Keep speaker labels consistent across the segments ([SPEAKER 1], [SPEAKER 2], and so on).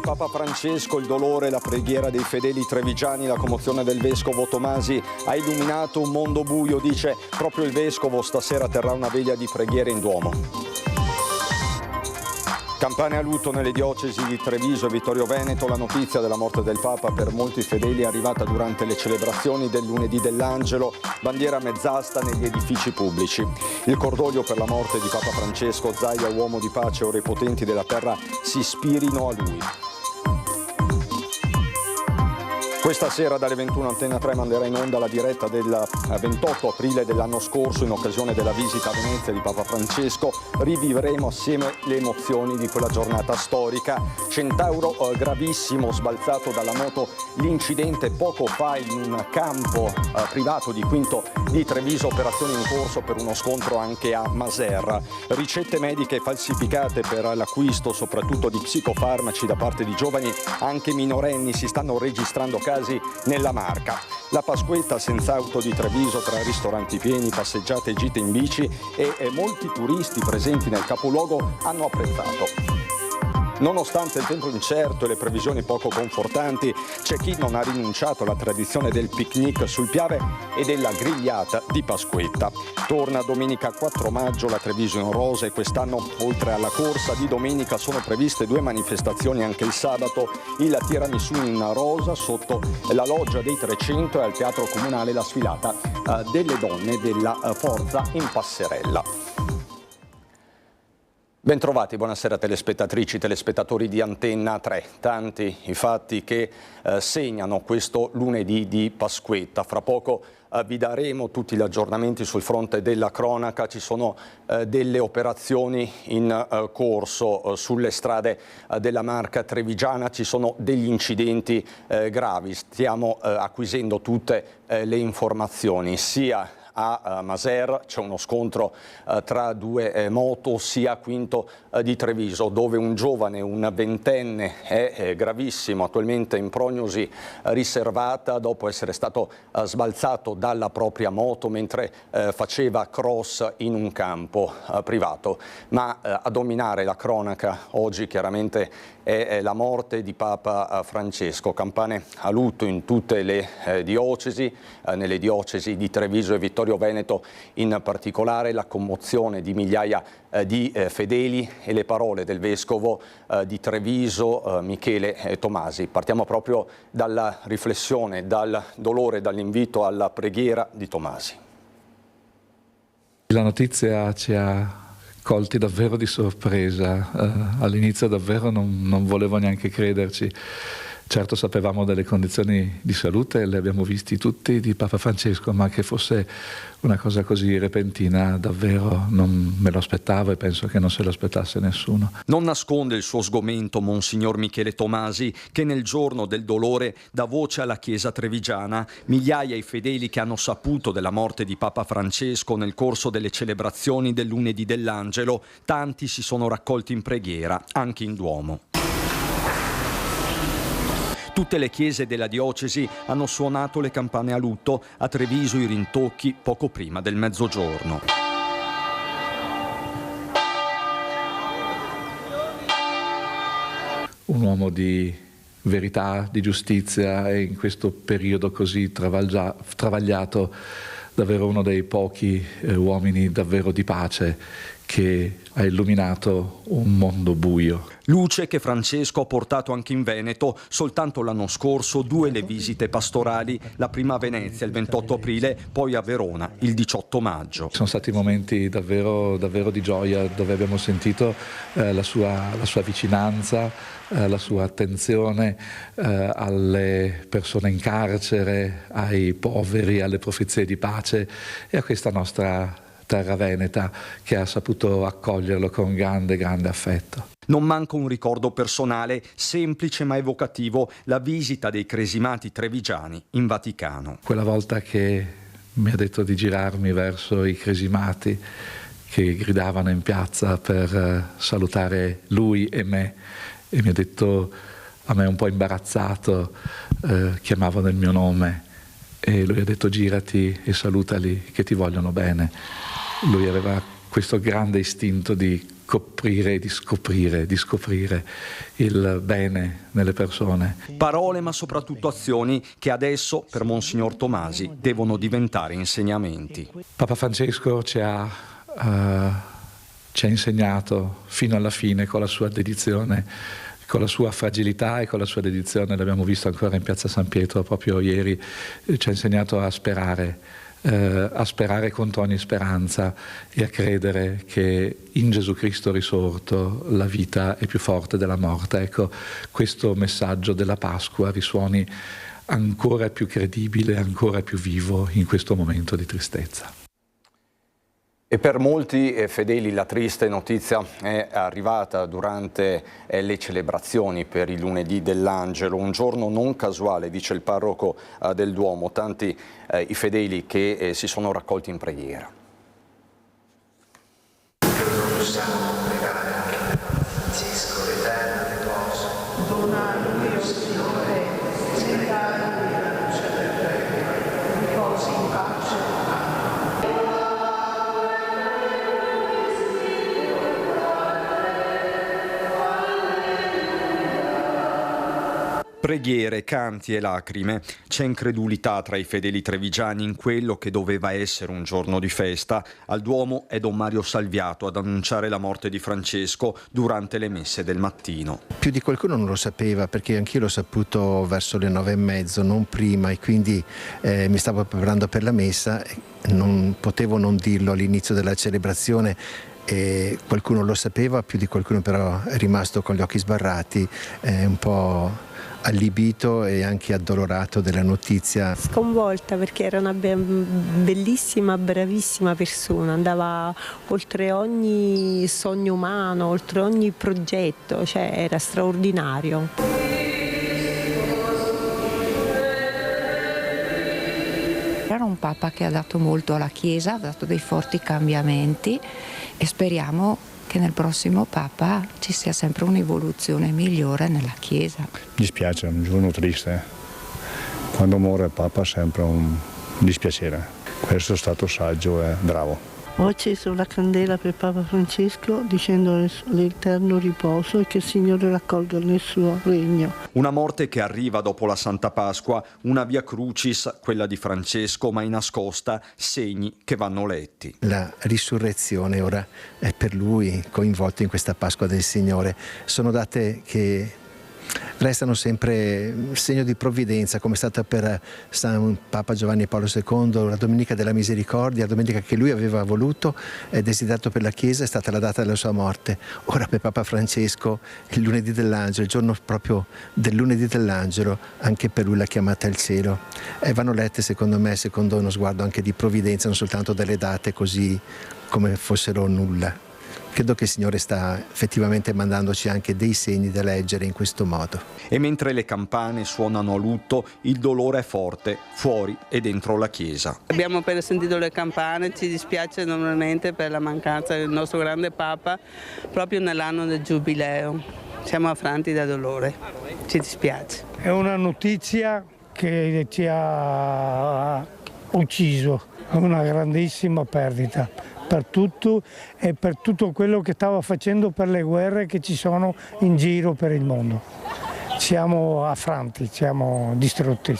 [SPEAKER 1] di Papa Francesco, il dolore, la preghiera dei fedeli trevigiani, la commozione del vescovo Tomasi ha illuminato un mondo buio, dice proprio il vescovo. Stasera terrà una veglia di preghiere in Duomo. Campane a lutto nelle diocesi di Treviso e Vittorio Veneto. La notizia della morte del Papa per molti fedeli è arrivata durante le celebrazioni del lunedì dell'Angelo, bandiera a mezz'asta negli edifici pubblici. Il cordoglio per la morte di Papa Francesco, Zaia, uomo di pace, ore potenti della terra si ispirino a lui. Questa sera dalle 21 Antenna 3 manderà in onda la diretta del 28 aprile dell'anno scorso in occasione della visita a Venezia di Papa Francesco. Rivivremo assieme le emozioni di quella giornata storica. Centauro gravissimo, sbalzato dalla moto, l'incidente poco fa in un campo privato di Quinto di Treviso, operazioni in corso per uno scontro anche a Maserra. Ricette mediche falsificate per l'acquisto soprattutto di psicofarmaci da parte di giovani, anche minorenni. Si stanno registrando casi nella Marca. La Pasquetta senza auto di Treviso, tra ristoranti pieni, passeggiate e gite in bici e molti turisti presenti nel capoluogo hanno apprezzato. Nonostante il tempo incerto e le previsioni poco confortanti, c'è chi non ha rinunciato alla tradizione del picnic sul Piave e della grigliata di Pasquetta. Torna domenica 4 maggio la Treviso in rosa e quest'anno, oltre alla corsa di domenica, sono previste 2 manifestazioni anche il sabato: il tiramisù in rosa sotto la loggia dei 300 e al Teatro Comunale la sfilata delle donne della Forza in passerella. Bentrovati, buonasera telespettatrici, telespettatori di Antenna 3. Tanti i fatti che segnano questo lunedì di Pasquetta. Fra poco vi daremo tutti gli aggiornamenti sul fronte della cronaca. Ci sono delle operazioni in corso sulle strade della Marca trevigiana, ci sono degli incidenti gravi. Stiamo acquisendo tutte le informazioni, sia a Maser c'è uno scontro tra 2 moto, sia a Quinto di Treviso, dove un giovane, un ventenne, è gravissimo, attualmente in prognosi riservata dopo essere stato sbalzato dalla propria moto mentre faceva cross in un campo privato. Ma a dominare la cronaca oggi chiaramente è la morte di Papa Francesco. Campane a lutto in tutte le diocesi, nelle diocesi di Treviso e Vittorio Veneto in particolare, la commozione di migliaia di fedeli e le parole del vescovo di Treviso, Michele Tomasi. Partiamo proprio dalla riflessione, dal dolore, dall'invito alla preghiera di Tomasi.
[SPEAKER 2] La notizia ci ha colti davvero di sorpresa. All'inizio davvero non volevo neanche crederci. Certo sapevamo delle condizioni di salute, le abbiamo visti tutti, di Papa Francesco, ma che fosse una cosa così repentina davvero non me lo aspettavo e penso che non se lo aspettasse nessuno.
[SPEAKER 1] Non nasconde il suo sgomento Monsignor Michele Tomasi, che nel giorno del dolore dà voce alla Chiesa trevigiana. Migliaia i fedeli che hanno saputo della morte di Papa Francesco nel corso delle celebrazioni del lunedì dell'Angelo. Tanti si sono raccolti in preghiera, anche in Duomo. Tutte le chiese della diocesi hanno suonato le campane a lutto, a Treviso i rintocchi poco prima del mezzogiorno.
[SPEAKER 2] Un uomo di verità, di giustizia, e in questo periodo così travagliato davvero uno dei pochi uomini davvero di pace che ha illuminato un mondo buio.
[SPEAKER 1] Luce che Francesco ha portato anche in Veneto. Soltanto l'anno scorso 2 le visite pastorali, la prima a Venezia il 28 aprile, poi a Verona il 18 maggio.
[SPEAKER 2] Sono stati momenti davvero di gioia, dove abbiamo sentito la sua vicinanza, la sua attenzione alle persone in carcere, ai poveri, alle profezie di pace e a questa nostra terra veneta che ha saputo accoglierlo con grande affetto.
[SPEAKER 1] Non manca un ricordo personale, semplice ma evocativo, la visita dei cresimati trevigiani in Vaticano.
[SPEAKER 2] Quella volta che mi ha detto di girarmi verso i cresimati che gridavano in piazza per salutare lui e me, e mi ha detto, a me un po' imbarazzato, chiamavano il mio nome e lui ha detto: girati e salutali che ti vogliono bene. Lui aveva questo grande istinto di coprire e di scoprire il bene nelle persone.
[SPEAKER 1] Parole ma soprattutto azioni che adesso per Monsignor Tomasi devono diventare insegnamenti.
[SPEAKER 2] Papa Francesco ci ha insegnato fino alla fine con la sua dedizione, con la sua fragilità e con la sua dedizione, l'abbiamo visto ancora in Piazza San Pietro proprio ieri, ci ha insegnato a sperare con ogni speranza e a credere che in Gesù Cristo risorto la vita è più forte della morte. Ecco, questo messaggio della Pasqua risuoni ancora più credibile, ancora più vivo in questo momento di tristezza.
[SPEAKER 1] E per molti fedeli la triste notizia è arrivata durante le celebrazioni per il lunedì dell'Angelo, un giorno non casuale, dice il parroco del Duomo, tanti i fedeli che si sono raccolti in preghiera.
[SPEAKER 3] Possiamo pregare anche per Francesco, l'eterno riposo. Dona a lui, Signore, senza la luce del Re, riposi in pace.
[SPEAKER 1] Preghiere, canti e lacrime. C'è incredulità tra i fedeli trevigiani in quello che doveva essere un giorno di festa. Al Duomo è Don Mario Salviato ad annunciare la morte di Francesco durante le messe del mattino.
[SPEAKER 4] Più di qualcuno non lo sapeva, perché anch'io l'ho saputo verso le 9:30, non prima, e quindi mi stavo preparando per la messa, non potevo non dirlo all'inizio della celebrazione. E qualcuno lo sapeva, più di qualcuno però è rimasto con gli occhi sbarrati, un po' allibito e anche addolorato della notizia.
[SPEAKER 5] Sconvolta, perché era una bellissima, bravissima persona, andava oltre ogni sogno umano, oltre ogni progetto, cioè era straordinario.
[SPEAKER 6] Era un Papa che ha dato molto alla Chiesa, ha dato dei forti cambiamenti e speriamo che nel prossimo Papa ci sia sempre un'evoluzione migliore nella Chiesa.
[SPEAKER 7] Mi dispiace, è un giorno triste. Quando muore il Papa è sempre un dispiacere. Questo è stato saggio e bravo.
[SPEAKER 8] Ho acceso la candela per Papa Francesco dicendo l'eterno riposo e che il Signore raccolga nel suo regno.
[SPEAKER 1] Una morte che arriva dopo la Santa Pasqua, una via crucis, quella di Francesco, ma in nascosta, segni che vanno letti.
[SPEAKER 4] La risurrezione ora è per lui coinvolto in questa Pasqua del Signore. Sono date che restano sempre segno di provvidenza, come è stata per San Papa Giovanni Paolo II, la Domenica della Misericordia, la domenica che lui aveva voluto e desiderato per la Chiesa, è stata la data della sua morte. Ora per Papa Francesco il lunedì dell'Angelo, il giorno proprio del lunedì dell'Angelo, anche per lui la chiamata al cielo. E vanno lette secondo me, secondo uno sguardo anche di provvidenza, non soltanto delle date così come fossero nulla. Credo che il Signore sta effettivamente mandandoci anche dei segni da leggere in questo modo.
[SPEAKER 1] E mentre le campane suonano a lutto, il dolore è forte, fuori e dentro la chiesa.
[SPEAKER 9] Abbiamo appena sentito le campane, ci dispiace enormemente per la mancanza del nostro grande Papa proprio nell'anno del Giubileo. Siamo affranti da dolore, ci dispiace.
[SPEAKER 10] È una notizia che ci ha ucciso, è una grandissima perdita. Per tutto e per tutto quello che stava facendo per le guerre che ci sono in giro per il mondo. Siamo affranti, siamo distrutti.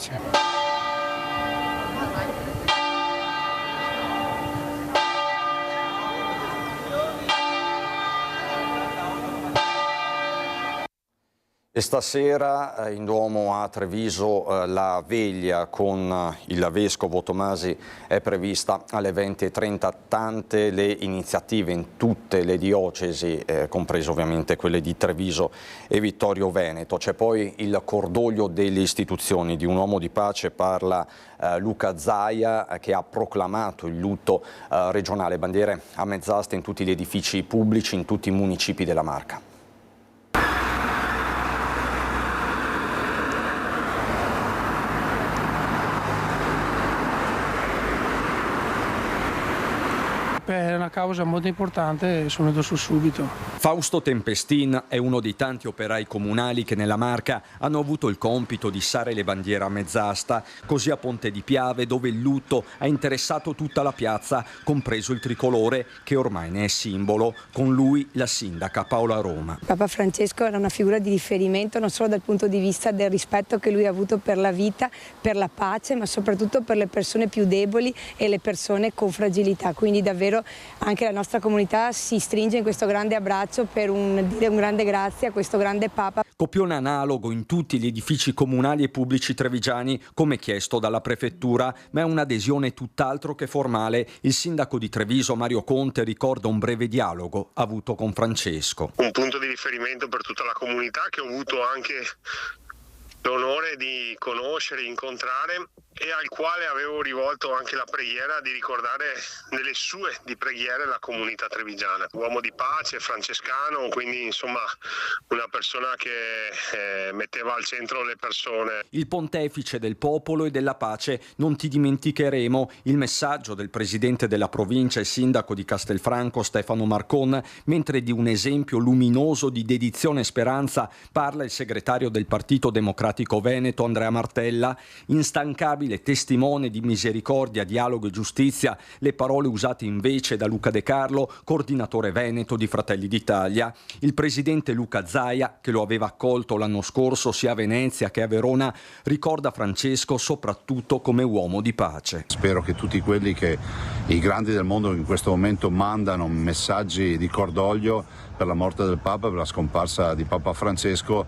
[SPEAKER 1] E stasera in Duomo a Treviso la veglia con il Vescovo Tomasi è prevista alle 20:30. Tante le iniziative in tutte le diocesi, comprese ovviamente quelle di Treviso e Vittorio Veneto. C'è poi il cordoglio delle istituzioni. Di un uomo di pace parla Luca Zaia, che ha proclamato il lutto regionale. Bandiere a mezz'asta in tutti gli edifici pubblici, in tutti i municipi della Marca.
[SPEAKER 10] È una causa molto importante e sono andato su subito.
[SPEAKER 1] Fausto Tempestin è uno dei tanti operai comunali che nella Marca hanno avuto il compito di issare le bandiere a mezz'asta, così a Ponte di Piave, dove il lutto ha interessato tutta la piazza, compreso il tricolore che ormai ne è simbolo. Con lui la sindaca Paola Roma.
[SPEAKER 11] Papa Francesco era una figura di riferimento non solo dal punto di vista del rispetto che lui ha avuto per la vita, per la pace, ma soprattutto per le persone più deboli e le persone con fragilità. Quindi davvero anche la nostra comunità si stringe in questo grande abbraccio per dire un grande grazie a questo grande Papa.
[SPEAKER 1] Copione analogo in tutti gli edifici comunali e pubblici trevigiani, come chiesto dalla prefettura, ma è un'adesione tutt'altro che formale. Il sindaco di Treviso, Mario Conte, ricorda un breve dialogo avuto con Francesco.
[SPEAKER 12] Un punto di riferimento per tutta la comunità che ho avuto anche l'onore di conoscere, incontrare, e al quale avevo rivolto anche la preghiera di ricordare nelle sue di preghiere la comunità trevigiana. Uomo di pace, francescano, quindi insomma una persona che metteva al centro le persone.
[SPEAKER 1] Il pontefice del popolo e della pace, non ti dimenticheremo. Il messaggio del presidente della provincia e sindaco di Castelfranco Stefano Marcon, mentre di un esempio luminoso di dedizione e speranza parla il segretario del Partito Democratico Veneto Andrea Martella, instancabile testimone di misericordia, dialogo e giustizia, le parole usate invece da Luca De Carlo, coordinatore veneto di Fratelli d'Italia. Il presidente Luca Zaia, che lo aveva accolto l'anno scorso sia a Venezia che a Verona, ricorda Francesco soprattutto come uomo di pace.
[SPEAKER 13] Spero che tutti quelli che i grandi del mondo in questo momento mandano messaggi di cordoglio per la morte del Papa, per la scomparsa di Papa Francesco,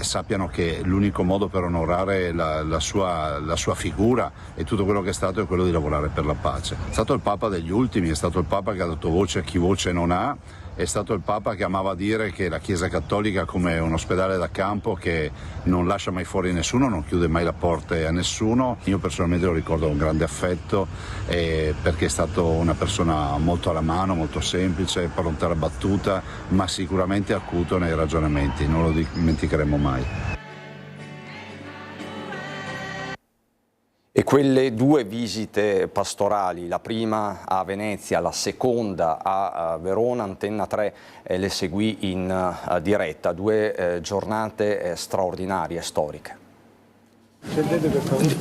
[SPEAKER 13] sappiano che l'unico modo per onorare la sua figura e tutto quello che è stato è quello di lavorare per la pace. È stato il Papa degli ultimi, è stato il Papa che ha dato voce a chi voce non ha, è stato il Papa che amava dire che la Chiesa Cattolica è come un ospedale da campo che non lascia mai fuori nessuno, non chiude mai le porte a nessuno. Io personalmente lo ricordo con grande affetto perché è stato una persona molto alla mano, molto semplice, pronta alla battuta, ma sicuramente acuto nei ragionamenti, non lo dimenticheremo mai.
[SPEAKER 1] E quelle due visite pastorali, la prima a Venezia, la seconda a Verona, Antenna 3 le seguì in diretta, due giornate straordinarie, storiche.
[SPEAKER 14] Scendete per favore.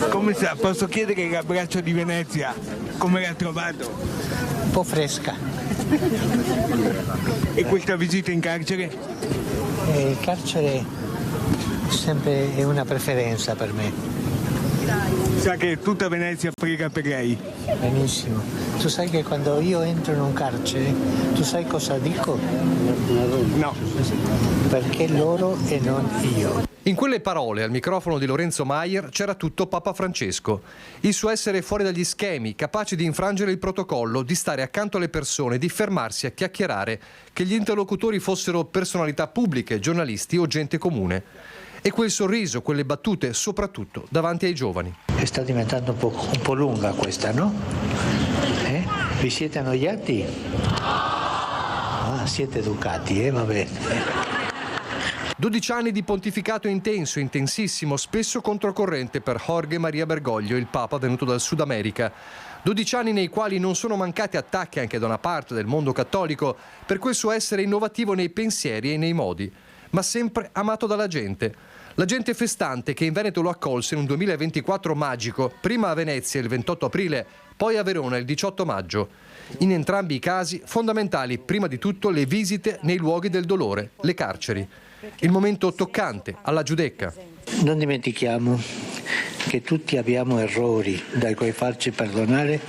[SPEAKER 14] Come sta? Posso chiedere l'abbraccio di Venezia? Come l'ha trovato?
[SPEAKER 15] Un po' fresca.
[SPEAKER 14] E questa visita in carcere?
[SPEAKER 15] Il carcere sempre è una preferenza per me.
[SPEAKER 14] Sa che tutta Venezia prega per lei?
[SPEAKER 15] Benissimo. Tu sai che quando io entro in un carcere, tu sai cosa dico?
[SPEAKER 14] No.
[SPEAKER 15] Perché loro e non io.
[SPEAKER 16] In quelle parole al microfono di Lorenzo Maier c'era tutto Papa Francesco. Il suo essere fuori dagli schemi, capace di infrangere il protocollo, di stare accanto alle persone, di fermarsi a chiacchierare, che gli interlocutori fossero personalità pubbliche, giornalisti o gente comune. E quel sorriso, quelle battute, soprattutto davanti ai giovani.
[SPEAKER 15] Sta diventando un po' lunga questa, no? Vi siete annoiati? Ah, siete educati, va bene.
[SPEAKER 16] 12 anni di pontificato intenso, intensissimo, spesso controcorrente per Jorge Maria Bergoglio, il Papa venuto dal Sud America. 12 anni nei quali non sono mancati attacchi anche da una parte del mondo cattolico per quel suo essere innovativo nei pensieri e nei modi, ma sempre amato dalla gente. La gente festante che in Veneto lo accolse in un 2024 magico, prima a Venezia il 28 aprile, poi a Verona il 18 maggio. In entrambi i casi fondamentali prima di tutto le visite nei luoghi del dolore, le carceri. Il momento toccante alla Giudecca.
[SPEAKER 15] Non dimentichiamo che tutti abbiamo errori dai quali farci perdonare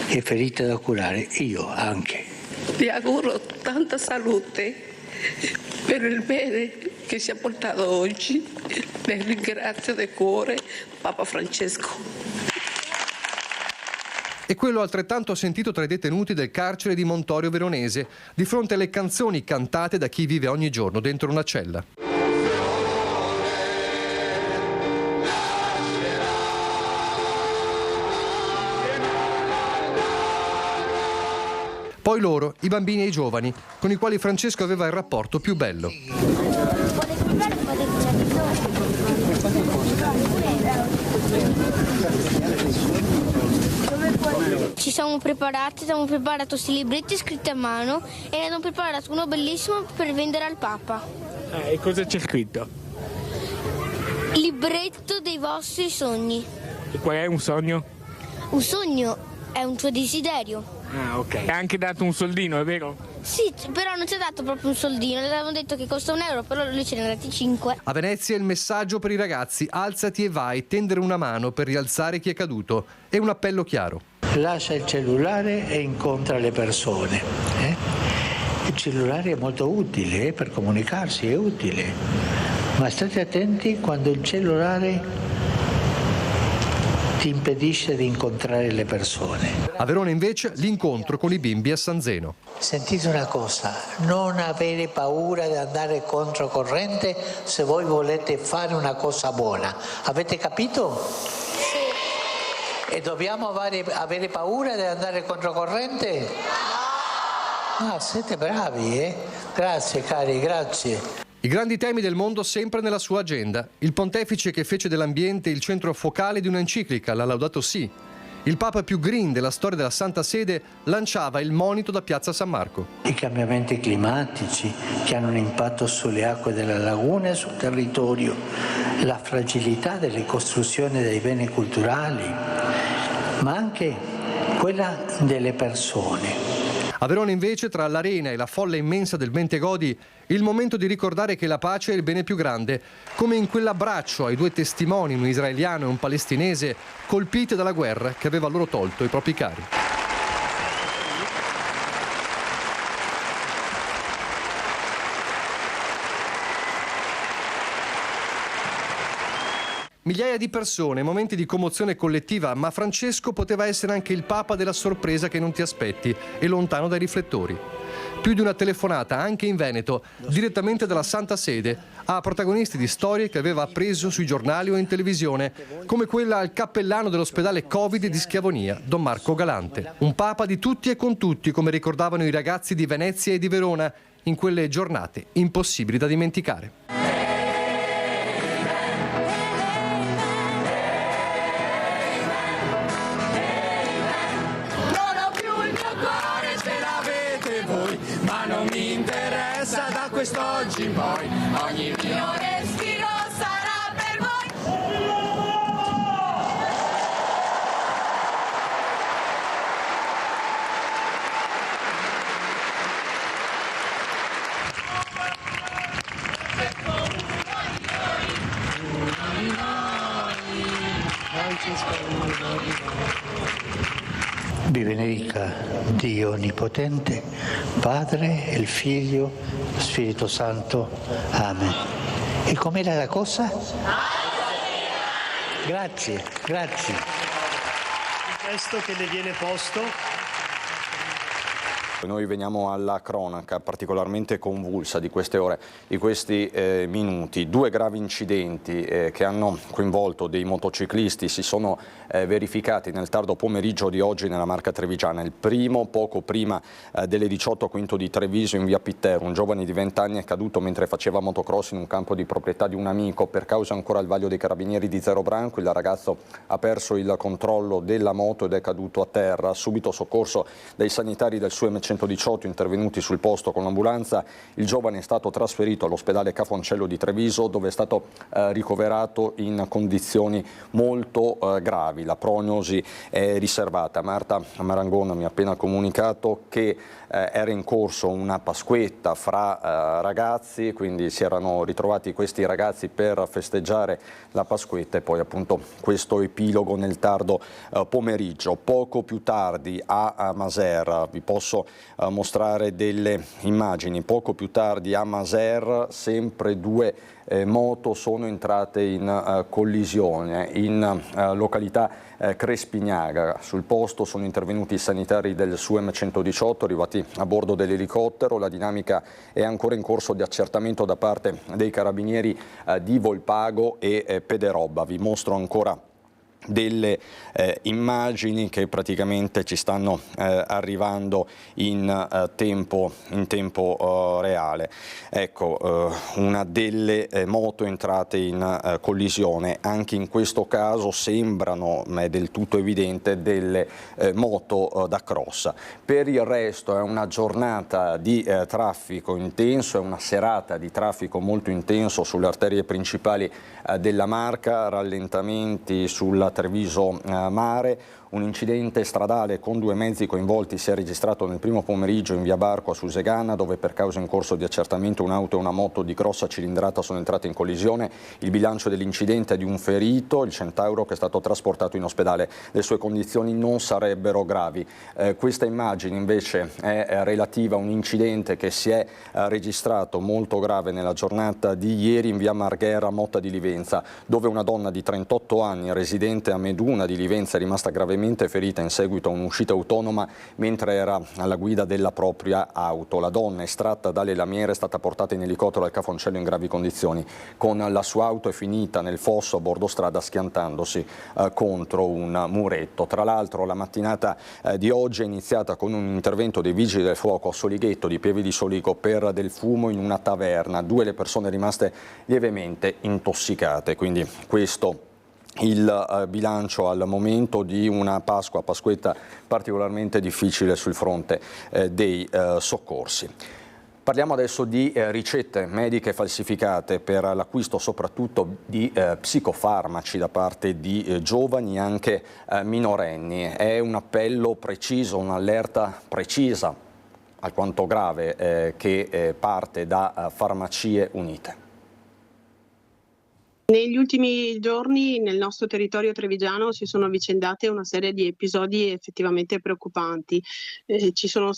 [SPEAKER 15] e ferite da curare, io anche.
[SPEAKER 17] Ti auguro tanta salute per il bene che si è portato oggi. Le ringrazio di cuore Papa Francesco.
[SPEAKER 16] E quello altrettanto sentito tra i detenuti del carcere di Montorio Veronese, di fronte alle canzoni cantate da chi vive ogni giorno dentro una cella. Poi loro, i bambini e i giovani, con i quali Francesco aveva il rapporto più bello.
[SPEAKER 18] ci siamo preparati, abbiamo preparato questi libretti scritti a mano e ne abbiamo preparato uno bellissimo per vendere al Papa.
[SPEAKER 14] E cosa c'è scritto?
[SPEAKER 18] Libretto dei vostri sogni.
[SPEAKER 14] E qual è un sogno?
[SPEAKER 18] Un sogno è un tuo desiderio.
[SPEAKER 14] Ah, ok. Ha anche dato un soldino, è vero?
[SPEAKER 18] Sì, però non ci ha dato proprio un soldino, le avevamo detto che costa €1, però lui ce ne ha dati 5.
[SPEAKER 16] A Venezia il messaggio per i ragazzi: alzati e vai, tendere una mano per rialzare chi è caduto. E un appello chiaro.
[SPEAKER 15] Lascia il cellulare e incontra le persone. Il cellulare è molto utile, per comunicarsi è utile, ma state attenti quando il cellulare ti impedisce di incontrare le persone.
[SPEAKER 16] A Verona invece l'incontro con i bimbi a San Zeno.
[SPEAKER 15] Sentite una cosa, non avere paura di andare controcorrente se voi volete fare una cosa buona. Avete capito? Sì. E dobbiamo avere paura di andare controcorrente? Ah, siete bravi, eh? Grazie cari, grazie.
[SPEAKER 16] I grandi temi del mondo sempre nella sua agenda. Il pontefice che fece dell'ambiente il centro focale di un'enciclica, la Laudato Si. Il Papa più green della storia della Santa Sede lanciava il monito da Piazza San Marco.
[SPEAKER 15] I cambiamenti climatici che hanno un impatto sulle acque della laguna e sul territorio, la fragilità delle costruzioni dei beni culturali, ma anche quella delle persone.
[SPEAKER 16] A Verona invece, tra l'arena e la folla immensa del Bentegodi, il momento di ricordare che la pace è il bene più grande, come in quell'abbraccio ai due testimoni, un israeliano e un palestinese, colpiti dalla guerra che aveva loro tolto i propri cari. Migliaia di persone, momenti di commozione collettiva, ma Francesco poteva essere anche il Papa della sorpresa che non ti aspetti e lontano dai riflettori. Più di una telefonata, anche in Veneto, direttamente dalla Santa Sede, a protagonisti di storie che aveva appreso sui giornali o in televisione, come quella al cappellano dell'ospedale Covid di Schiavonia, Don Marco Galante. Un Papa di tutti e con tutti, come ricordavano i ragazzi di Venezia e di Verona, in quelle giornate impossibili da dimenticare.
[SPEAKER 19] Ma non mi interessa da quest'oggi in poi, ogni mio respiro sarà per voi.
[SPEAKER 15] Vi benedica Dio Onnipotente, Padre, il Figlio, lo Spirito Santo. Amen. E com'era la cosa? Grazie, grazie.
[SPEAKER 20] Il gesto che le viene posto.
[SPEAKER 1] Noi veniamo alla cronaca particolarmente convulsa di queste ore, di questi minuti. 2 gravi incidenti che hanno coinvolto dei motociclisti si sono verificati nel tardo pomeriggio di oggi nella Marca Trevigiana. Il primo, poco prima delle 18, Quinto di Treviso, in via Pittero. Un giovane di 20 anni è caduto mentre faceva motocross in un campo di proprietà di un amico. Per causa ancora al vaglio dei carabinieri di Zero Branco, il ragazzo ha perso il controllo della moto ed è caduto a terra. Subito soccorso dai sanitari del SUEM 118 intervenuti sul posto con l'ambulanza. Il giovane è stato trasferito all'ospedale Cafoncello di Treviso, dove è stato ricoverato in condizioni molto gravi. La prognosi è riservata. Marta Marangona mi ha appena comunicato che era in corso una pasquetta fra ragazzi, quindi si erano ritrovati questi ragazzi per festeggiare la pasquetta e poi appunto questo epilogo nel tardo pomeriggio. Poco più tardi a Maser, vi posso mostrare delle immagini, poco più tardi a Maser sempre 2 moto sono entrate in collisione in località Crespignaga. Sul posto sono intervenuti i sanitari del SUEM 118 arrivati a bordo dell'elicottero. La dinamica è ancora in corso di accertamento da parte dei carabinieri di Volpago e Pederobba. Vi mostro ancora delle immagini che praticamente ci stanno arrivando in tempo reale. Ecco, una delle moto entrate in collisione, anche in questo caso sembrano, ma è del tutto evidente, delle moto da cross. Per il resto è una giornata di traffico intenso, è una serata di traffico molto intenso sulle arterie principali della Marca, rallentamenti sulla Treviso Mare. Un incidente stradale con 2 mezzi coinvolti si è registrato nel primo pomeriggio in via Barco a Susegana, dove per causa in corso di accertamento un'auto e una moto di grossa cilindrata sono entrate in collisione. Il bilancio dell'incidente è di un ferito, il Centauro, che è stato trasportato in ospedale. Le sue condizioni non sarebbero gravi. Questa immagine invece è relativa a un incidente che si è registrato molto grave nella giornata di ieri in via Marghera, Motta di Livenza, dove una donna di 38 anni, residente a Meduna di Livenza, è rimasta gravemente ferita in seguito a un'uscita autonoma mentre era alla guida della propria auto. La donna, estratta dalle lamiere, è stata portata in elicottero al Cafoncello in gravi condizioni. Con la sua auto è finita nel fosso a bordo strada schiantandosi contro un muretto. Tra l'altro la mattinata di oggi è iniziata con un intervento dei Vigili del Fuoco a Solighetto di Pieve di Soligo per del fumo in una taverna. 2 le persone rimaste lievemente intossicate, quindi questo il bilancio al momento di una Pasquetta particolarmente difficile sul fronte dei soccorsi. Parliamo adesso di ricette mediche falsificate per l'acquisto soprattutto di psicofarmaci da parte di giovani e anche minorenni. È un appello preciso, un'allerta precisa, alquanto grave, che parte da Farmacie Unite.
[SPEAKER 21] Negli ultimi giorni nel nostro territorio trevigiano si sono avvicendate una serie di episodi effettivamente preoccupanti. Sono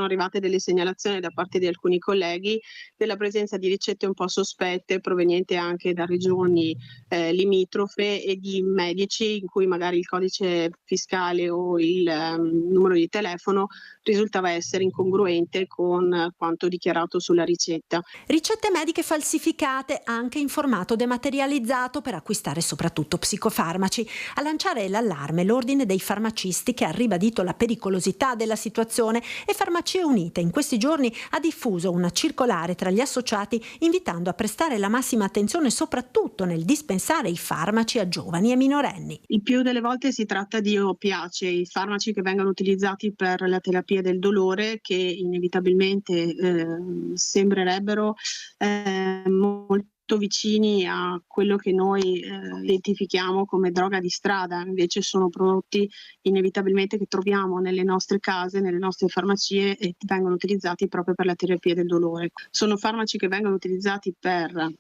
[SPEAKER 21] arrivate delle segnalazioni da parte di alcuni colleghi della presenza di ricette un po' sospette provenienti anche da regioni limitrofe e di medici in cui magari il codice fiscale o il numero di telefono risultava essere incongruente con quanto dichiarato sulla ricetta.
[SPEAKER 22] Ricette mediche falsificate anche in formato dematerializzato per acquistare soprattutto psicofarmaci. A lanciare l'allarme l'Ordine dei farmacisti, che ha ribadito la pericolosità della situazione, e Farmacie Unite in questi giorni ha diffuso una circolare tra gli associati invitando a prestare la massima attenzione soprattutto nel dispensare i farmaci a giovani e minorenni.
[SPEAKER 21] Il più delle volte si tratta di opiacei, farmaci che vengono utilizzati per la terapia del dolore, che inevitabilmente sembrerebbero molto vicini a quello che noi identifichiamo come droga di strada. Invece sono prodotti inevitabilmente che troviamo nelle nostre case, nelle nostre farmacie, e vengono utilizzati proprio per la terapia del dolore. Sono farmaci che vengono utilizzati per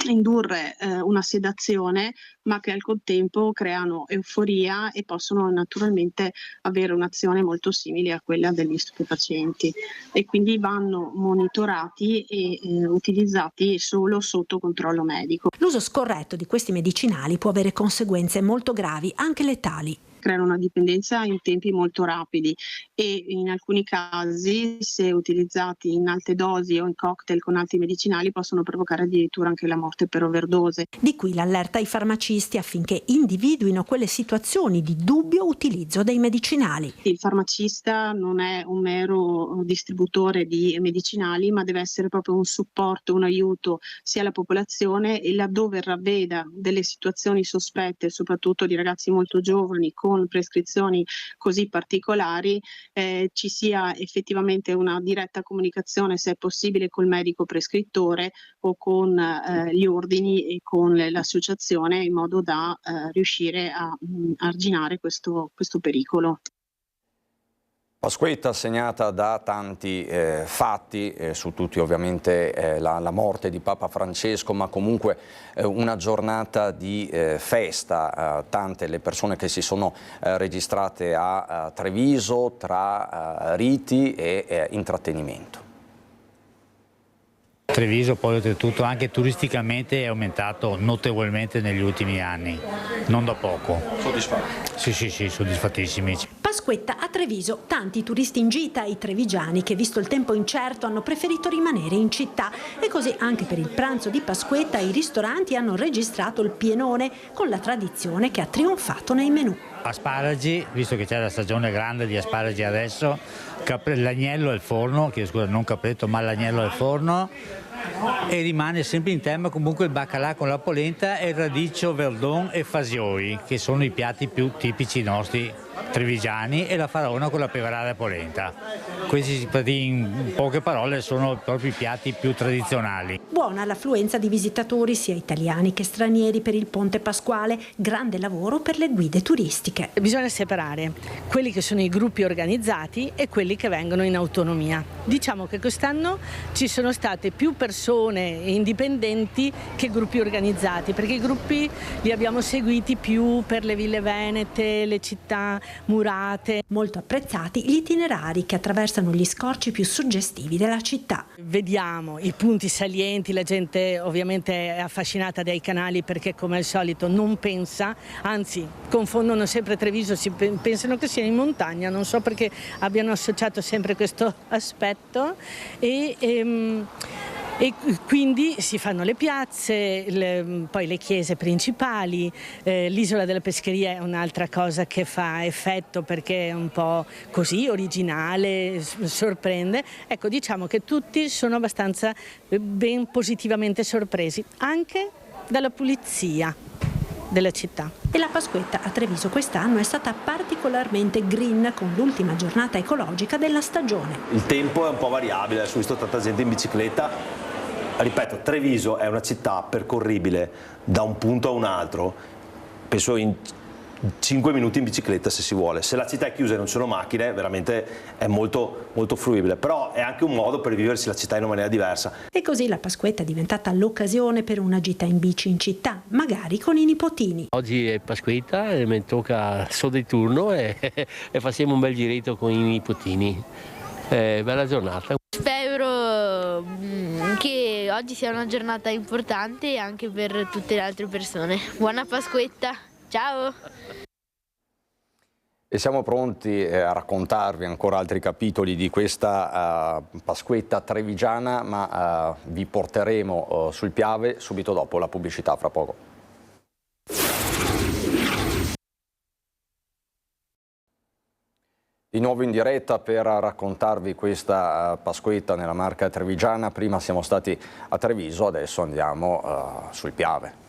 [SPEAKER 21] indurre una sedazione, ma che al contempo creano euforia e possono naturalmente avere un'azione molto simile a quella degli stupefacenti, e quindi vanno monitorati e utilizzati solo sotto controllo medico.
[SPEAKER 22] L'uso scorretto di questi medicinali può avere conseguenze molto gravi, anche letali.
[SPEAKER 21] Creano una dipendenza in tempi molto rapidi e in alcuni casi, se utilizzati in alte dosi o in cocktail con altri medicinali, possono provocare addirittura anche la morte per overdose.
[SPEAKER 22] Di qui l'allerta ai farmacisti affinché individuino quelle situazioni di dubbio utilizzo dei medicinali.
[SPEAKER 21] Il farmacista non è un mero distributore di medicinali, ma deve essere proprio un supporto, un aiuto sia alla popolazione, e laddove ravveda delle situazioni sospette, soprattutto di ragazzi molto giovani con prescrizioni così particolari, ci sia effettivamente una diretta comunicazione, se è possibile, col medico prescrittore o con gli ordini e con l'associazione, in modo da riuscire a arginare questo pericolo.
[SPEAKER 1] Pasquetta segnata da tanti fatti, su tutti ovviamente la morte di Papa Francesco, ma comunque una giornata di festa, tante le persone che si sono registrate a Treviso tra riti e intrattenimento.
[SPEAKER 23] Treviso poi oltretutto anche turisticamente è aumentato notevolmente negli ultimi anni, non da poco.
[SPEAKER 1] Soddisfatti?
[SPEAKER 23] Sì, soddisfattissimi.
[SPEAKER 22] Pasquetta a Treviso, tanti turisti in gita, i trevigiani che visto il tempo incerto hanno preferito rimanere in città e così anche per il pranzo di Pasquetta i ristoranti hanno registrato il pienone con la tradizione che ha trionfato nei menù.
[SPEAKER 23] Asparagi, visto che c'è la stagione grande di asparagi adesso, l'agnello al forno, non capretto ma l'agnello al forno, e rimane sempre in tema comunque il baccalà con la polenta e il radicchio, verdon e fasioi, che sono i piatti più tipici nostri trevigiani, e la faraona con la peverada e polenta. Questi in poche parole sono proprio i piatti più tradizionali.
[SPEAKER 22] Buona l'affluenza di visitatori sia italiani che stranieri per il Ponte Pasquale, grande lavoro per le guide turistiche.
[SPEAKER 2] Bisogna separare quelli che sono i gruppi organizzati e quelli che vengono in autonomia. Diciamo che quest'anno ci sono state più persone indipendenti che gruppi organizzati, perché i gruppi li abbiamo seguiti più per le ville venete, le città murate.
[SPEAKER 22] Molto apprezzati gli itinerari che attraversano gli scorci più suggestivi della città.
[SPEAKER 2] Vediamo i punti salienti, la gente ovviamente è affascinata dai canali perché come al solito non pensa, anzi confondono sempre Treviso, pensano che sia in montagna, non so perché abbiano associato sempre questo aspetto e quindi si fanno le piazze, poi le chiese principali, l'isola della pescheria è un'altra cosa che fa effetto perché è un po' così originale, sorprende. Ecco, diciamo che tutti sono abbastanza ben positivamente sorpresi, anche dalla pulizia della città.
[SPEAKER 22] E la Pasquetta a Treviso quest'anno è stata particolarmente green con l'ultima giornata ecologica della stagione.
[SPEAKER 3] Il tempo è un po' variabile, ho visto tanta gente in bicicletta. Ripeto, Treviso è una città percorribile da un punto a un altro, penso in 5 minuti in bicicletta se si vuole. Se la città è chiusa e non ci sono macchine, veramente è molto, molto fruibile, però è anche un modo per viversi la città in una maniera diversa.
[SPEAKER 22] E così la Pasquetta è diventata l'occasione per una gita in bici in città, magari con i nipotini.
[SPEAKER 5] Oggi è Pasquetta e mi tocca so di turno e facciamo un bel giretto con i nipotini. Bella giornata.
[SPEAKER 18] Spero che oggi sia una giornata importante anche per tutte le altre persone. Buona Pasquetta, ciao!
[SPEAKER 1] E siamo pronti a raccontarvi ancora altri capitoli di questa Pasquetta trevigiana, ma vi porteremo sul Piave subito dopo la pubblicità, fra poco. Di nuovo in diretta per raccontarvi questa Pasquetta nella Marca trevigiana. Prima siamo stati a Treviso, adesso andiamo sul Piave.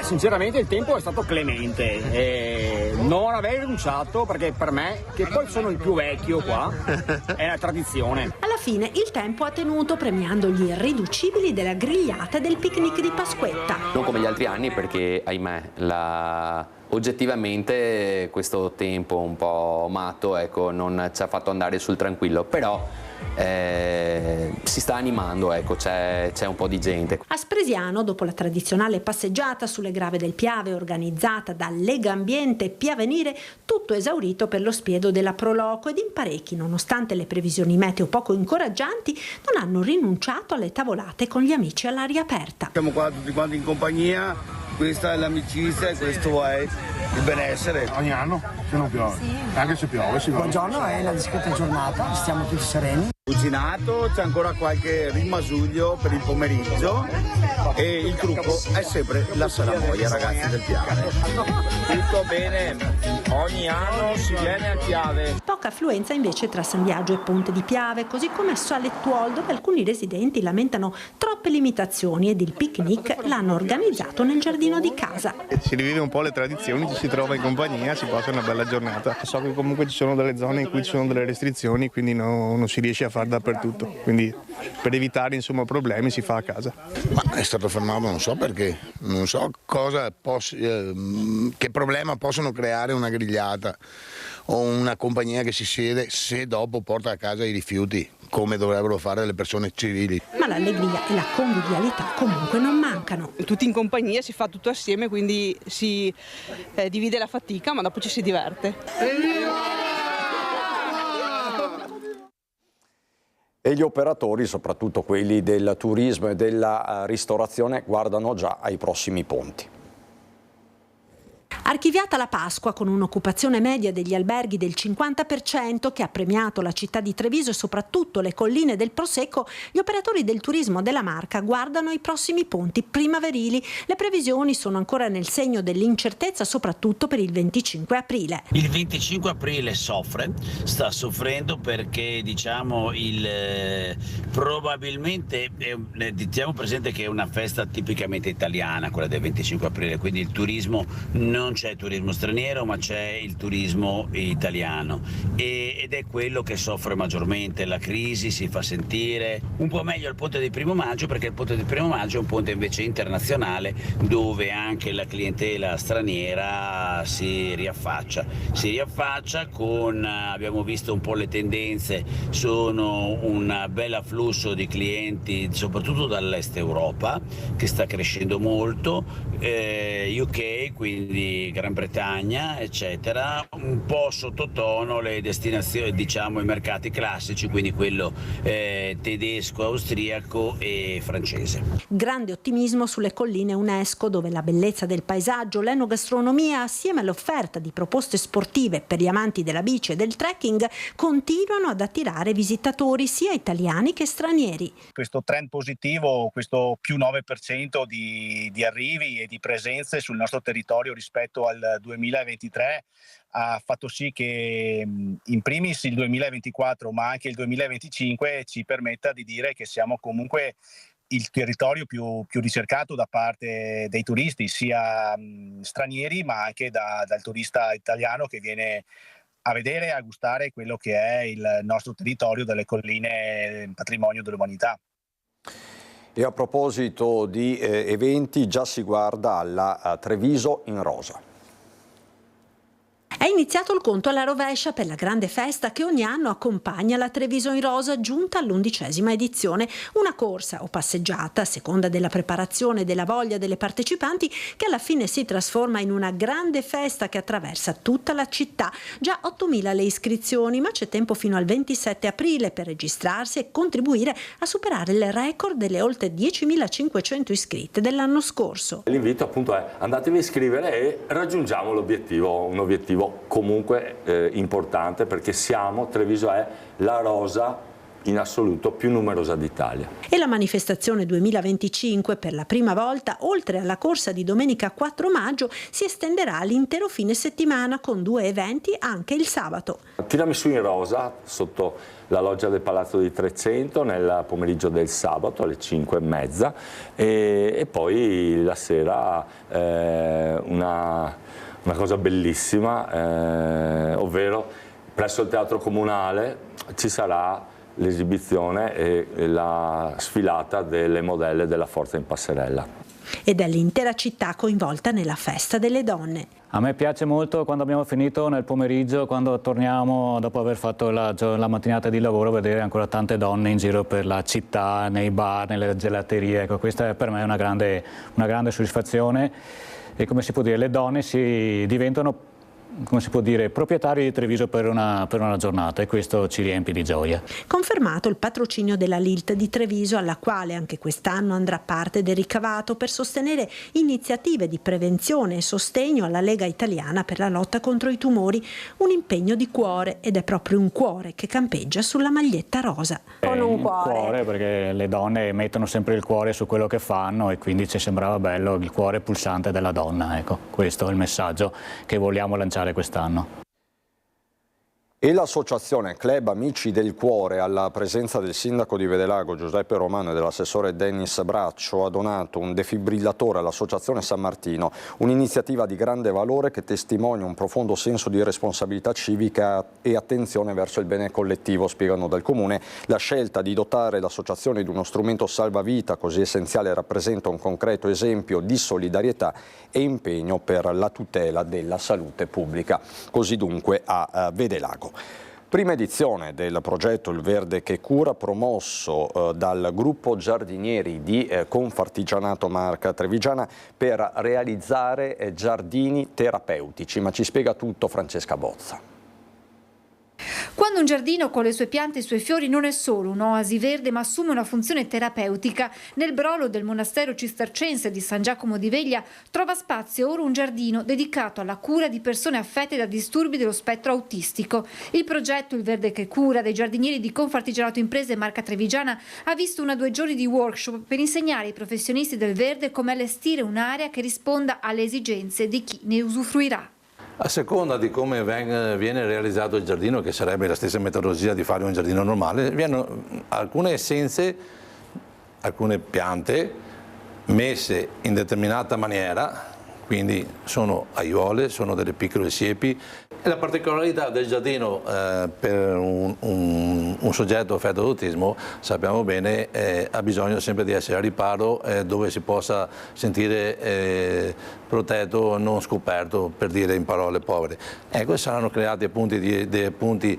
[SPEAKER 24] Sinceramente il tempo è stato clemente, non avrei rinunciato perché per me, che poi sono il più vecchio qua, è la tradizione.
[SPEAKER 22] Alla fine il tempo ha tenuto premiando gli irriducibili della grigliata e del picnic di Pasquetta.
[SPEAKER 25] Non come gli altri anni perché, ahimè, oggettivamente questo tempo un po' matto, ecco, non ci ha fatto andare sul tranquillo, però si sta animando, ecco, c'è un po' di gente.
[SPEAKER 22] A Spresiano, dopo la tradizionale passeggiata sulle grave del Piave organizzata da Lega Ambiente e Piavenire, tutto esaurito per lo spiedo della Proloco, ed in parecchi, nonostante le previsioni meteo poco incoraggianti, non hanno rinunciato alle tavolate con gli amici all'aria aperta.
[SPEAKER 26] Siamo qua tutti quanti in compagnia, questa è l'amicizia e questo è il benessere.
[SPEAKER 27] Ogni anno, se non piove, sì. Anche se piove si va. Buongiorno, è la discreta giornata, stiamo tutti sereni.
[SPEAKER 26] Cucinato, c'è ancora qualche rimasuglio per il pomeriggio e il trucco è sempre la salamoia, ragazzi del Piave.
[SPEAKER 24] Tutto bene, ogni anno si viene al Piave.
[SPEAKER 22] Poca affluenza invece tra San Biagio e Ponte di Piave, così come a Salettuol, dove alcuni residenti lamentano troppe limitazioni ed il picnic l'hanno organizzato nel giardino di casa.
[SPEAKER 28] Si rivive un po' le tradizioni, ci si trova in compagnia, si passa una bella giornata. So che comunque ci sono delle zone in cui ci sono delle restrizioni, quindi non si riesce a fare dappertutto, quindi per evitare insomma problemi si fa a casa.
[SPEAKER 29] Ma è stato fermato, non so perché, non so che problema possono creare una grigliata o una compagnia che si siede se dopo porta a casa i rifiuti, come dovrebbero fare le persone civili.
[SPEAKER 22] Ma l'allegria e la convivialità comunque non mancano.
[SPEAKER 30] Tutti in compagnia, si fa tutto assieme, quindi si divide la fatica, ma dopo ci si diverte.
[SPEAKER 1] E gli operatori, soprattutto quelli del turismo e della ristorazione, guardano già ai prossimi ponti.
[SPEAKER 22] Archiviata la Pasqua con un'occupazione media degli alberghi del 50% che ha premiato la città di Treviso e soprattutto le colline del Prosecco, gli operatori del turismo della Marca guardano i prossimi ponti primaverili. Le previsioni sono ancora nel segno dell'incertezza, soprattutto per il 25 aprile.
[SPEAKER 4] Il 25 aprile sta soffrendo perché probabilmente teniamo presente che è una festa tipicamente italiana, quella del 25 aprile, quindi il turismo non c'è turismo straniero ma c'è il turismo italiano ed è quello che soffre maggiormente. La crisi si fa sentire un po' meglio al ponte del 1° maggio, perché il ponte del 1° maggio è un ponte invece internazionale dove anche la clientela straniera si riaffaccia con, abbiamo visto un po' le tendenze, sono un bel afflusso di clienti soprattutto dall'est Europa che sta crescendo molto, UK, quindi Gran Bretagna eccetera, un po' sottotono le destinazioni, i mercati classici, quindi quello tedesco, austriaco e francese.
[SPEAKER 22] Grande ottimismo sulle colline UNESCO, dove la bellezza del paesaggio, l'enogastronomia assieme all'offerta di proposte sportive per gli amanti della bici e del trekking continuano ad attirare visitatori sia italiani che stranieri.
[SPEAKER 6] Questo trend positivo, questo più 9% di arrivi e di presenze sul nostro territorio rispetto al 2023 ha fatto sì che in primis il 2024 ma anche il 2025 ci permetta di dire che siamo comunque il territorio più ricercato da parte dei turisti, sia stranieri ma anche dal turista italiano che viene a vedere e a gustare quello che è il nostro territorio delle colline, patrimonio dell'umanità.
[SPEAKER 1] E a proposito di eventi, già si guarda alla Treviso in rosa.
[SPEAKER 22] È iniziato il conto alla rovescia per la grande festa che ogni anno accompagna la Treviso in rosa, giunta all'11ª edizione. Una corsa o passeggiata, a seconda della preparazione e della voglia delle partecipanti, che alla fine si trasforma in una grande festa che attraversa tutta la città. Già 8.000 le iscrizioni, ma c'è tempo fino al 27 aprile per registrarsi e contribuire a superare il record delle oltre 10.500 iscritte dell'anno scorso.
[SPEAKER 7] L'invito appunto è: andatevi a iscrivere e raggiungiamo l'obiettivo, un obiettivo comunque importante, perché Treviso è la rosa in assoluto più numerosa d'Italia.
[SPEAKER 22] E la manifestazione 2025 per la prima volta, oltre alla corsa di domenica 4 maggio, si estenderà all'intero fine settimana con 2 eventi anche il sabato.
[SPEAKER 7] Tiramisù in rosa sotto la loggia del Palazzo di Trecento nel pomeriggio del sabato alle 5:30 e poi la sera una cosa bellissima, ovvero presso il Teatro Comunale ci sarà l'esibizione e la sfilata delle modelle della Forza in Passerella.
[SPEAKER 22] Ed è l'intera città coinvolta nella festa delle donne.
[SPEAKER 8] A me piace molto quando abbiamo finito nel pomeriggio, quando torniamo dopo aver fatto la mattinata di lavoro, vedere ancora tante donne in giro per la città, nei bar, nelle gelaterie. Ecco, questa è per me una grande soddisfazione. E come si può dire, le donne si diventano, come si può dire, proprietari di Treviso per una giornata, e questo ci riempie di gioia.
[SPEAKER 22] Confermato il patrocinio della Lilt di Treviso, alla quale anche quest'anno andrà parte del ricavato per sostenere iniziative di prevenzione e sostegno alla Lega Italiana per la lotta contro i tumori, un impegno di cuore, ed è proprio un cuore che campeggia sulla maglietta rosa.
[SPEAKER 8] Con un cuore, perché le donne mettono sempre il cuore su quello che fanno, e quindi ci sembrava bello il cuore pulsante della donna. Ecco, questo è il messaggio che vogliamo lanciare quest'anno.
[SPEAKER 1] E l'associazione Club Amici del Cuore, alla presenza del sindaco di Vedelago Giuseppe Romano e dell'assessore Dennis Braccio, ha donato un defibrillatore all'associazione San Martino, un'iniziativa di grande valore che testimonia un profondo senso di responsabilità civica e attenzione verso il bene collettivo, spiegano dal Comune. La scelta di dotare l'associazione di uno strumento salvavita così essenziale rappresenta un concreto esempio di solidarietà e impegno per la tutela della salute pubblica. Così dunque a Vedelago. Prima edizione del progetto Il Verde che Cura, promosso dal gruppo giardinieri di Confartigianato Marca Trevigiana per realizzare giardini terapeutici. Ma ci spiega tutto Francesca Bozza.
[SPEAKER 9] Quando un giardino con le sue piante e i suoi fiori non è solo un'oasi verde ma assume una funzione terapeutica, nel Brolo del monastero cistercense di San Giacomo di Veglia trova spazio ora un giardino dedicato alla cura di persone affette da disturbi dello spettro autistico. Il progetto Il Verde che Cura dei giardinieri di Confartigianato Imprese Marca Trevigiana ha visto 1 o 2 giorni di workshop per insegnare ai professionisti del verde come allestire un'area che risponda alle esigenze di chi ne usufruirà.
[SPEAKER 10] A seconda di come viene realizzato il giardino, che sarebbe la stessa metodologia di fare un giardino normale, viene alcune essenze, alcune piante messe in determinata maniera, quindi sono aiuole, sono delle piccole siepi. E la particolarità del giardino per un soggetto affetto da autismo, sappiamo bene, ha bisogno sempre di essere a riparo, dove si possa sentire protetto, non scoperto, per dire in parole povere. Ecco, saranno creati dei punti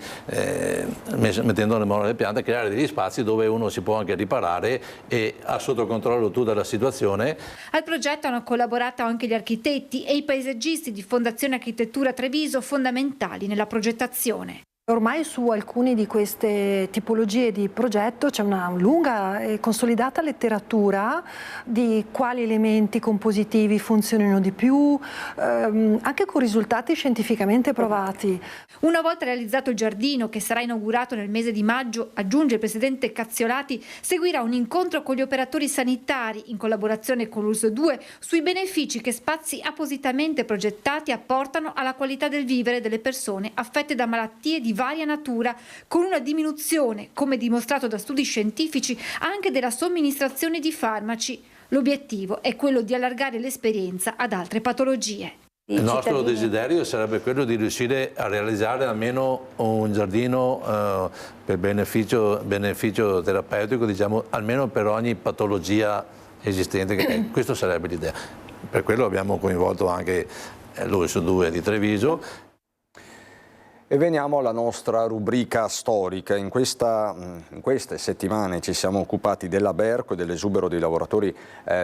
[SPEAKER 10] mettendo le mani alle piante, creare degli spazi dove uno si può anche riparare e ha sotto controllo tutta la situazione.
[SPEAKER 9] Al progetto hanno collaborato anche gli architetti e i paesaggisti di Fondazione Architettura Treviso, fondamentali nella progettazione.
[SPEAKER 11] Ormai su alcune di queste tipologie di progetto c'è una lunga e consolidata letteratura di quali elementi compositivi funzionano di più, anche con risultati scientificamente provati.
[SPEAKER 9] Una volta realizzato il giardino, che sarà inaugurato nel mese di maggio, aggiunge il presidente Cazziolati, seguirà un incontro con gli operatori sanitari in collaborazione con l'USL2 sui benefici che spazi appositamente progettati apportano alla qualità del vivere delle persone affette da malattie di varia natura, con una diminuzione, come dimostrato da studi scientifici, anche della somministrazione di farmaci. L'obiettivo è quello di allargare l'esperienza ad altre patologie.
[SPEAKER 10] Il nostro desiderio sarebbe quello di riuscire a realizzare almeno un giardino per beneficio terapeutico, diciamo, almeno per ogni patologia esistente. Questa sarebbe l'idea. Per quello abbiamo coinvolto anche l'USL2 di Treviso.
[SPEAKER 1] E veniamo alla nostra rubrica storica. In queste settimane ci siamo occupati della Berco e dell'esubero dei lavoratori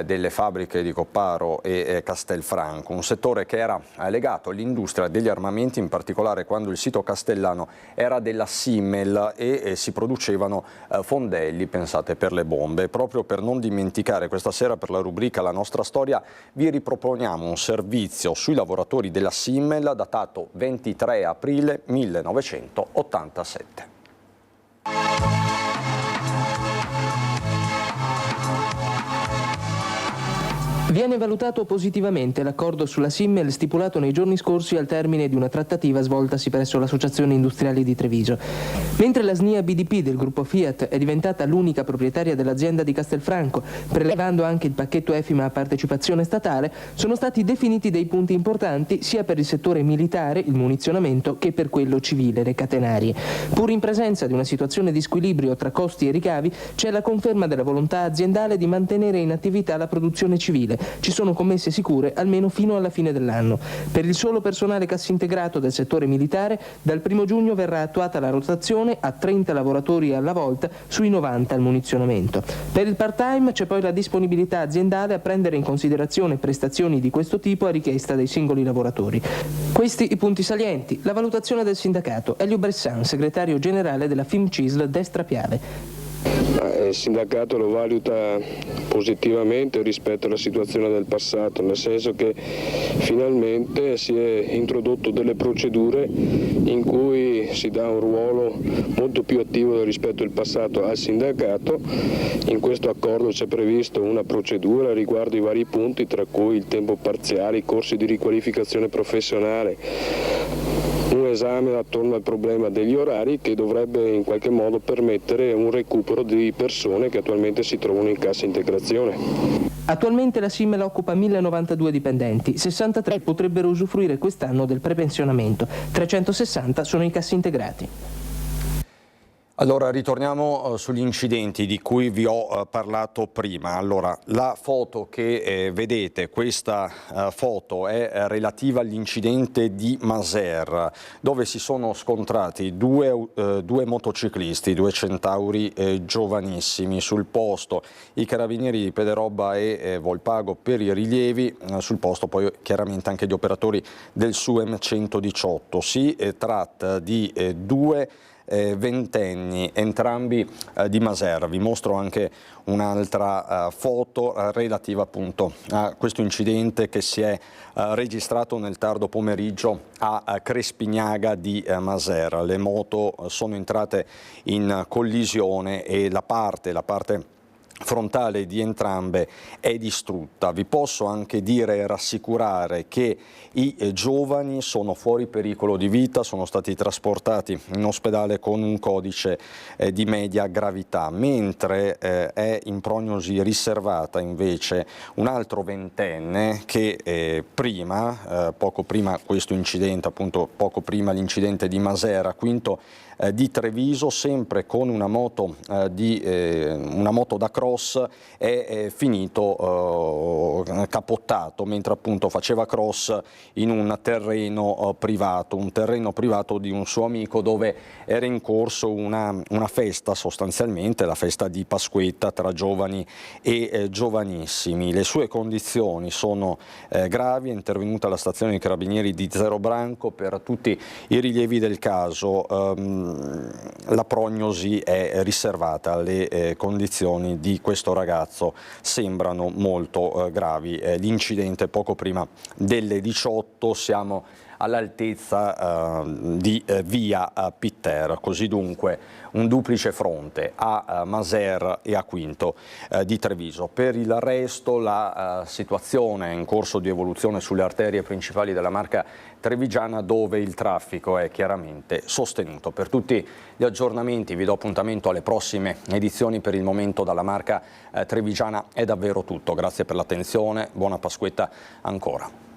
[SPEAKER 1] delle fabbriche di Copparo e Castelfranco, un settore che era legato all'industria degli armamenti, in particolare quando il sito castellano era della Simmel e si producevano fondelli, pensate, per le bombe. Proprio per non dimenticare, questa sera per la rubrica La nostra storia vi riproponiamo un servizio sui lavoratori della Simmel datato 23 aprile 1987.
[SPEAKER 12] Viene valutato positivamente l'accordo sulla Simmel stipulato nei giorni scorsi al termine di una trattativa svoltasi presso l'Associazione Industriali di Treviso. Mentre la SNIA BDP del gruppo Fiat è diventata l'unica proprietaria dell'azienda di Castelfranco, prelevando anche il pacchetto EFIMA a partecipazione statale, sono stati definiti dei punti importanti sia per il settore militare, il munizionamento, che per quello civile, le catenarie. Pur in presenza di una situazione di squilibrio tra costi e ricavi, c'è la conferma della volontà aziendale di mantenere in attività la produzione civile. Ci sono commesse sicure almeno fino alla fine dell'anno. Per il solo personale cassintegrato del settore militare, dal 1 giugno verrà attuata la rotazione a 30 lavoratori alla volta sui 90 al munizionamento. Per il part-time c'è poi la disponibilità aziendale a prendere in considerazione prestazioni di questo tipo a richiesta dei singoli lavoratori. Questi i punti salienti. La valutazione del sindacato. Elio Bressan, segretario generale della FIMCISL Destra Piave.
[SPEAKER 13] Il sindacato lo valuta positivamente rispetto alla situazione del passato, nel senso che finalmente si è introdotto delle procedure in cui si dà un ruolo molto più attivo rispetto al passato al sindacato. In questo accordo c'è previsto una procedura riguardo i vari punti, tra cui il tempo parziale, i corsi di riqualificazione professionale, un esame attorno al problema degli orari che dovrebbe in qualche modo permettere un recupero di persone che attualmente si trovano in cassa integrazione.
[SPEAKER 12] Attualmente la Simmel occupa 1092 dipendenti, 63 potrebbero usufruire quest'anno del prepensionamento, 360 sono i cassintegrati.
[SPEAKER 1] Allora ritorniamo sugli incidenti di cui vi ho parlato prima. Allora, la foto che vedete, questa foto è relativa all'incidente di Maser, dove si sono scontrati due motociclisti, due centauri giovanissimi. Sul posto i carabinieri di Pederobba e Volpago per i rilievi, sul posto poi chiaramente anche gli operatori del SUEM 118. Si tratta di due ventenni, entrambi di Masera. Vi mostro anche un'altra foto relativa appunto a questo incidente che si è registrato nel tardo pomeriggio a Crespignaga di Masera. Le moto sono entrate in collisione e la parte frontale di entrambe è distrutta. Vi posso anche dire e rassicurare che i giovani sono fuori pericolo di vita, sono stati trasportati in ospedale con un codice di media gravità, mentre è in prognosi riservata invece un altro ventenne che poco prima questo incidente, appunto poco prima l'incidente di Masera, quinto di Treviso, sempre con una moto da cross, è finito capottato mentre appunto faceva cross in un terreno privato di un suo amico, dove era in corso una festa, sostanzialmente la festa di Pasquetta tra giovani e giovanissimi. Le sue condizioni sono gravi, è intervenuta la stazione dei carabinieri di Zero Branco per tutti i rilievi del caso. La prognosi è riservata, le condizioni di questo ragazzo sembrano molto gravi. L'incidente poco prima delle 18, siamo all'altezza di via Pitter, così dunque un duplice fronte a Masera e a Quinto di Treviso. Per il resto la situazione è in corso di evoluzione sulle arterie principali della Marca trevigiana, dove il traffico è chiaramente sostenuto. Per tutti gli aggiornamenti vi do appuntamento alle prossime edizioni. Per il momento dalla Marca trevigiana è davvero tutto. Grazie per l'attenzione, buona Pasquetta ancora.